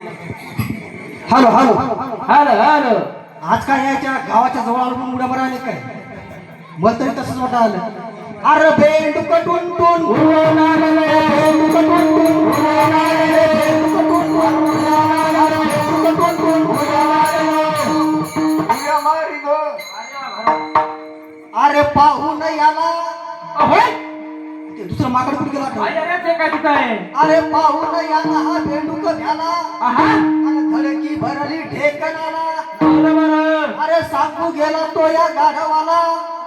Hello hello hello hello. आज काय यायच्या गावाच्या जवळ आलो म्हणून उड्या मारा आले काय? मला तरी तसंच वाटत आलं. अरे बेंडूक टुन उडवणार रे, बेंडूक टुन उडवणार रे, बेंडूक टुन उडवणार रे, बेंडूक टुन उडवणार रे. उड्या मारी गो. अरे पाहून याला ते दुसरं माकड कुठे गेला आठवण? अरे ते काय तिथं आहे? अरे पाहून याला हा बेंडूक भ्याला आहा. आणि धडकी भरली ढेकणाला. बरोबर. अरे सांगू गेला तो या गाढवाला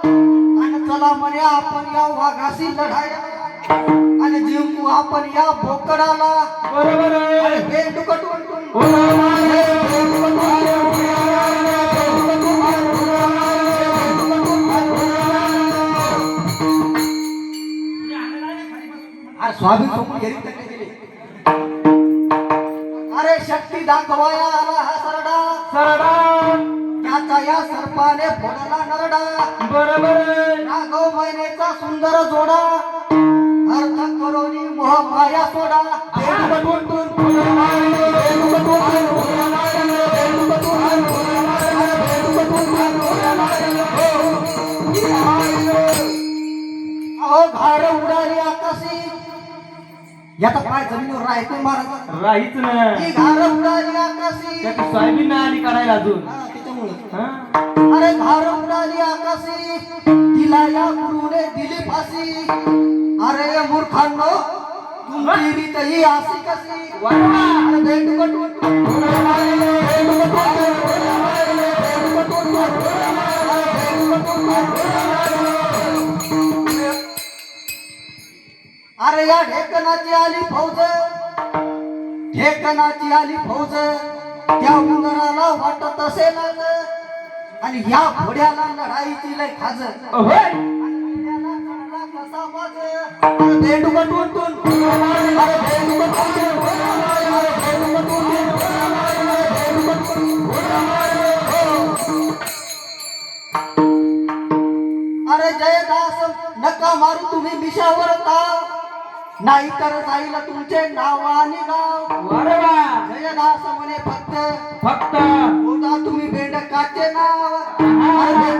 आणि चला म्हणे आपण या वाघाशी लढायला आणि जिंकू आपण या बोकडाला. बरोबर आहे. अरे बेंडूक टुन टुन उडवणार रे. बेंडूक टुन उडवणार रे, बेंडूक टुन उडवणार रे, बेंडूक टुन उडवणार रे. अरे स्वामी सोबत गेली तर गेली. अरे शक्ती दाखवाया आला हा सरडा, सरडा. त्याचा या सर्पाने फोडला नरडा. बरोबर आहे. राघव महिनेचा सुंदर जोडा, अर्थ करोनी मोह माया सोडा. बेंडूक टुन टुन उडवणार रे, बेंडूक टुन उडवणार रे, बेंडूक टुन उडवणार रे, बेंडूक टुन उडवणार रे. अहो घार उडाली आकाशी, याचा पाय जमिनीवर राहतो महाराज. राहीच ना. ही घार उडाली आकाशी. त्याची सोयाबीन नाही आली काढायला अजून. हा, त्याच्यामुळं. हा? अरे घार उडाली आकाशी, तिला या गुरुने दिली फाशी. अरे मूर्खांनो, तुमची रीत ही अशी कशी? वाढवा. अरे बेंडूक टुन उडवणार रे, बेंडूक टुन उडवणार रे, बेंडूक टुन उडवणार रे, बेंडूक टुन उडवणार रे. अरे या ढेकणाची आली फौज, ढेकणाची आली फौज, त्या उंदराला वाटत असेल आणि या घोड्याला लढाईची लय खाज. होय. बेंडूक टुन टुन उडवणार रे, अरे बेंडूक टुन टुन उडवणार रे, अरे बेंडूक टुन टुन उडवणार रे, बेंडूक टुन उडवणार रे. अरे जयदास नका मारू तुम्ही मिशावर ताव, नाही तर जाईल तुमचे नाव आणि गाव. वाढवा. जयदास म्हणे फक्त फक्त बोला तुम्ही बेंडकाचे नाव. आहा. अरे